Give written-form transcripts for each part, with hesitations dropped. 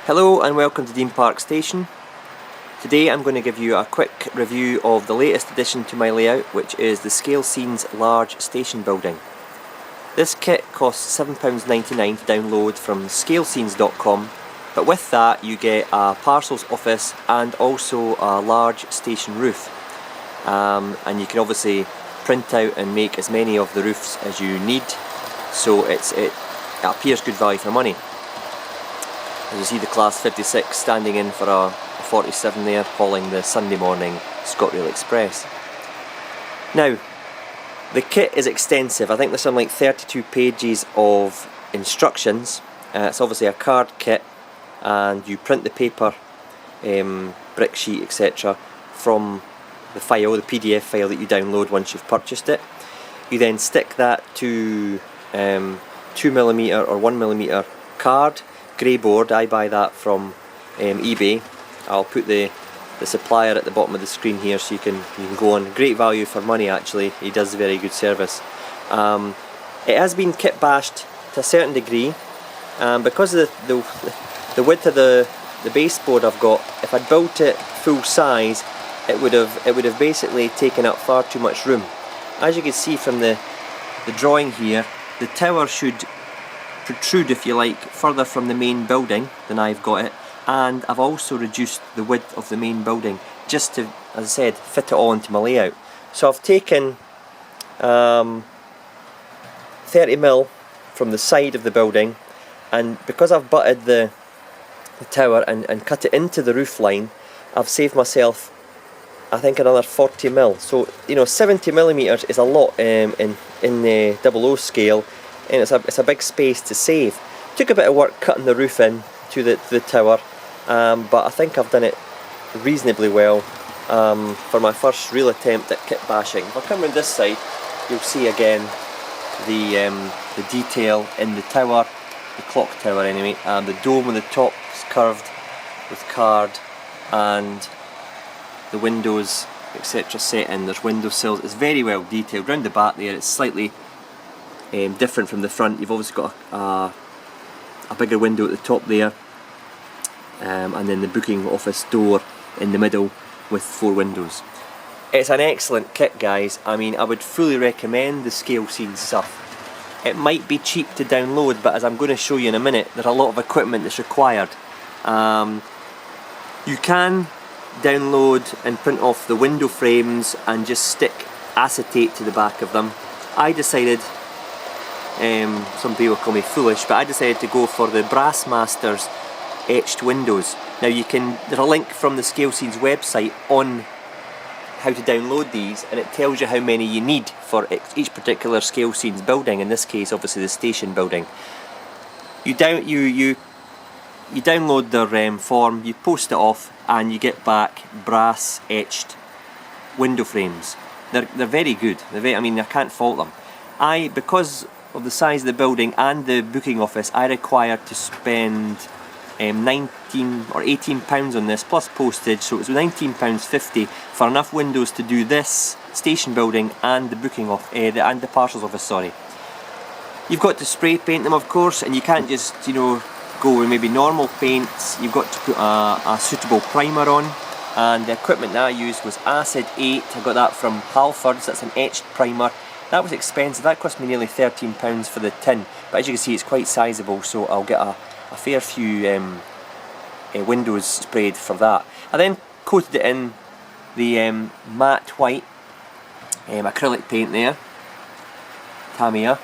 Hello and welcome to Dean Park Station. Today I'm going to give you a quick review of the latest addition to my layout, which is the Scalescenes Large Station building. This kit costs £7.99 to download from scalescenes.com, but with that you get a parcels office and also a large station roof. And you can obviously print out and make as many of the roofs as you need, so it appears good value for money. As you see, the Class 56 standing in for a 47 there, hauling the Sunday morning ScotRail Express. Now, the kit is extensive. I think there's something like 32 pages of instructions. It's obviously a card kit, and you print the paper, brick sheet, etc. from the file, the PDF file that you download once you've purchased it. You then stick that to 2mm or 1mm card, grey board. I buy that from eBay. I'll put the supplier at the bottom of the screen here so you can go on. Great value for money actually, he does very good service. It has been kit bashed to a certain degree, because of the width of the baseboard I've got. If I'd built it full size, it would have basically taken up far too much room. As you can see from the drawing here, the tower should protrude, if you like, further from the main building than I've got it, and I've also reduced the width of the main building just to, as I said, fit it all into my layout. So I've taken 30mm from the side of the building, and because I've butted the tower and cut it into the roof line, I've saved myself, I think, another 40mm. So 70mm is a lot in the 00 scale, and it's a big space to save. Took a bit of work cutting the roof in to the tower, but I think I've done it reasonably well for my first real attempt at kit bashing. If I come around this side, you'll see again the detail in the tower, the clock tower anyway, and the dome on the top is curved with card, and the windows, etc. set in. There's window sills. It's very well detailed. Round the back there, it's slightly different from the front. You've obviously got a bigger window at the top there, and then the booking office door in the middle with 4 windows. It's an excellent kit, guys. I mean, I would fully recommend the Scalescenes stuff. It might be cheap to download, but as I'm going to show you in a minute, there's a lot of equipment that's required. You can download and print off the window frames and just stick acetate to the back of them. I decided, some people call me foolish, but I decided to go for the Brassmasters etched windows. Now there's a link from the Scalescenes website on how to download these, and it tells you how many you need for each particular Scalescenes building. In this case, obviously the station building. You download their form, you post it off, and you get back brass etched window frames. They're very good. I mean, I can't fault them. Because of the size of the building and the booking office, I required to spend £19 or £18 on this plus postage, so it was £19.50 for enough windows to do this station building and the booking off and the parcels office. Sorry. You've got to spray paint them, of course, and you can't just go with maybe normal paints. You've got to put a suitable primer on, and the equipment that I used was Acid 8. I got that from Halfords. That's an etched primer. That was expensive. That cost me nearly £13 for the tin, but as you can see, it's quite sizable, so I'll get a fair few windows sprayed for that. I then coated it in the matte white acrylic paint there, Tamiya,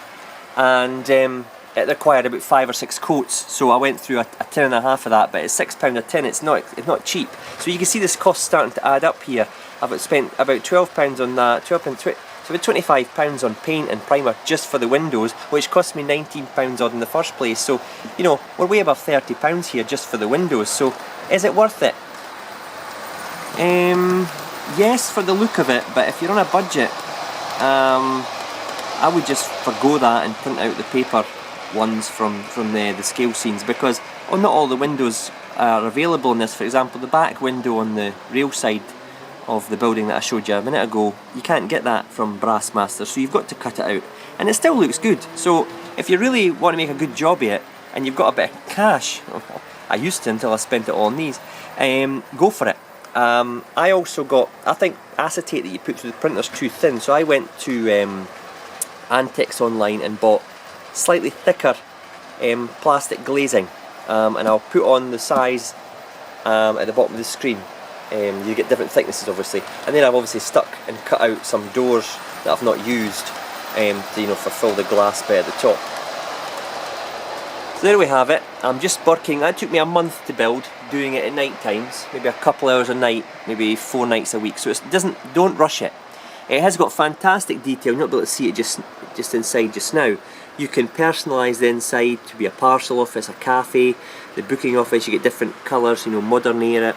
and it required about 5 or 6 coats, so I went through a tin and a half of that. But it's £6 a tin. It's not cheap. So you can see this cost starting to add up here. I've spent about £12 on that, so about £25 on paint and primer just for the windows, which cost me £19 odd in the first place. So we're way above £30 here just for the windows. So is it worth it? Yes, for the look of it, but if you're on a budget, I would just forgo that and print out the paper ones from the Scalescenes, because not all the windows are available in this. For example, the back window on the rail side of the building that I showed you a minute ago, you can't get that from Brassmasters, so you've got to cut it out, and it still looks good. So if you really want to make a good job of it and you've got a bit of cash, I used to until I spent it all on these. Go for it. I also got, I think acetate that you put through the printer's too thin, so I went to Antiques online and bought slightly thicker plastic glazing, and I'll put on the size at the bottom of the screen. You get different thicknesses obviously, and then I've obviously stuck and cut out some doors that I've not used to fulfill the glass bit at the top. So there we have it. I'm just working. That took me a month to build, doing it at night times, maybe a couple hours a night, maybe 4 nights a week. So don't rush it. It has got fantastic detail. You're not able to see it just inside just now. You can personalise the inside to be a parcel office, a cafe, the booking office. You get different colours, modern era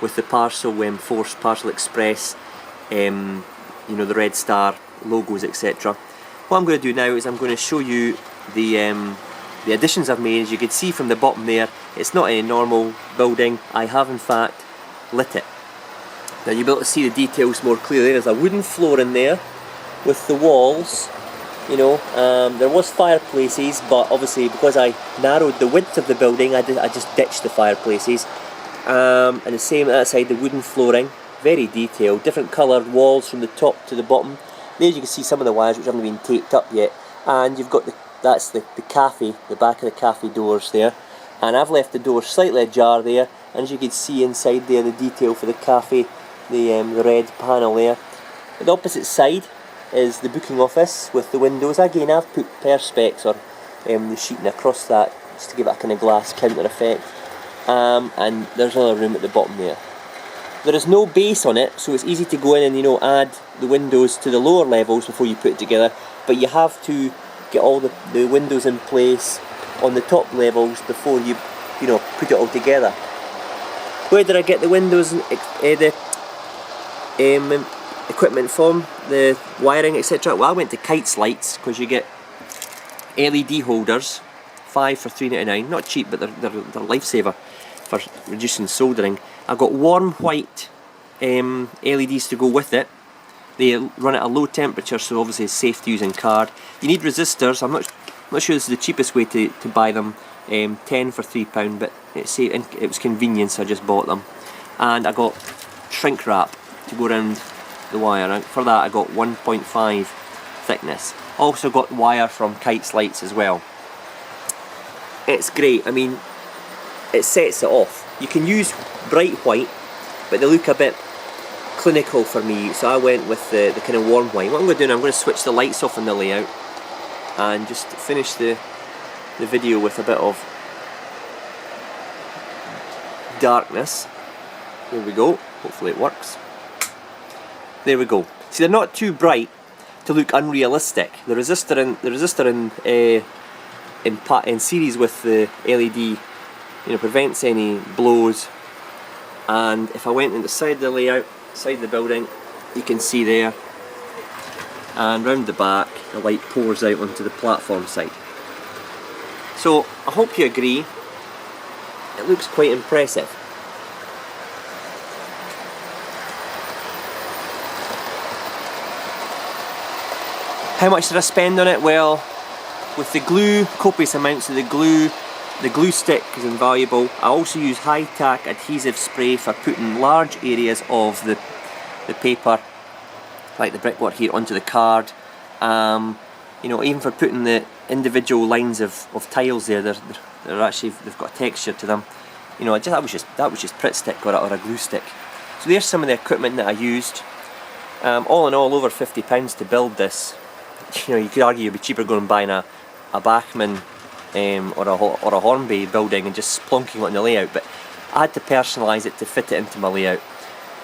with the parcel, Force Parcel Express, the Red Star logos, etc. What I'm going to do now is I'm going to show you the additions I've made. As you can see from the bottom there, it's not a normal building. I have in fact lit it. Now you'll be able to see the details more clearly. There's a wooden floor in there with the walls. There was fireplaces, but obviously because I narrowed the width of the building, I just ditched the fireplaces. And the same at that side, the wooden flooring, very detailed, different coloured walls from the top to the bottom. There you can see some of the wires which haven't been taped up yet, and you've got that's the cafe, the back of the cafe doors there, and I've left the door slightly ajar there, and as you can see inside there, the detail for the cafe, the red panel there. The opposite side is the booking office with the windows. Again, I've put perspex or the sheeting across that just to give it a kind of glass counter effect. And there's another room at the bottom there. There is no base on it, so it's easy to go in and add the windows to the lower levels before you put it together, but you have to get all the windows in place on the top levels before you put it all together. Where did I get the windows and equipment from, the wiring, etc.? Well, I went to Kytes Lights, because you get LED holders, 5 for £3.99, not cheap, but they're lifesaver for reducing soldering. I've got warm white LEDs to go with it. They run at a low temperature, so obviously it's safe to use in card. You need resistors. I'm not sure this is the cheapest way to buy them, 10 for £3, but it was convenient, so I just bought them. And I got shrink wrap to go around the wire. And for that I got 1.5 thickness. Also got wire from Kytes Lights as well. It's great. I mean, it sets it off. You can use bright white, but they look a bit clinical for me, so I went with the kind of warm white. What I'm going to do now, I'm going to switch the lights off in the layout and just finish the video with a bit of darkness. There we go. Hopefully it works. There we go. See, they're not too bright to look unrealistic. The resistor in series with the LED, prevents any blows. And if I went in the side of the layout, side of the building, you can see there, and round the back the light pours out onto the platform side. So I hope you agree, it looks quite impressive. How much did I spend on it? Well, with the glue, copious amounts of the glue stick is invaluable. I also use high-tack adhesive spray for putting large areas of the paper, like the brickwork here, onto the card. Even for putting the individual lines of tiles there, they're actually, they've got a texture to them. That was just Pritt stick or a glue stick. So there's some of the equipment that I used. All in all, over £50 to build this. You could argue it'd be cheaper going and buying a Bachmann or a Hornby building and just plonking it on the layout, but I had to personalise it to fit it into my layout,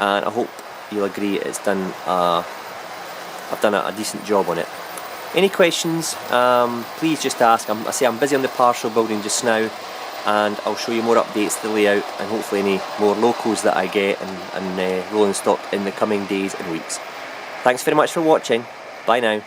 and I hope you'll agree I've done a decent job on it. Any questions, please just ask. I'm busy on the parcel building just now, and I'll show you more updates to the layout and hopefully any more locos that I get and rolling stock in the coming days and weeks. Thanks very much for watching. Bye now.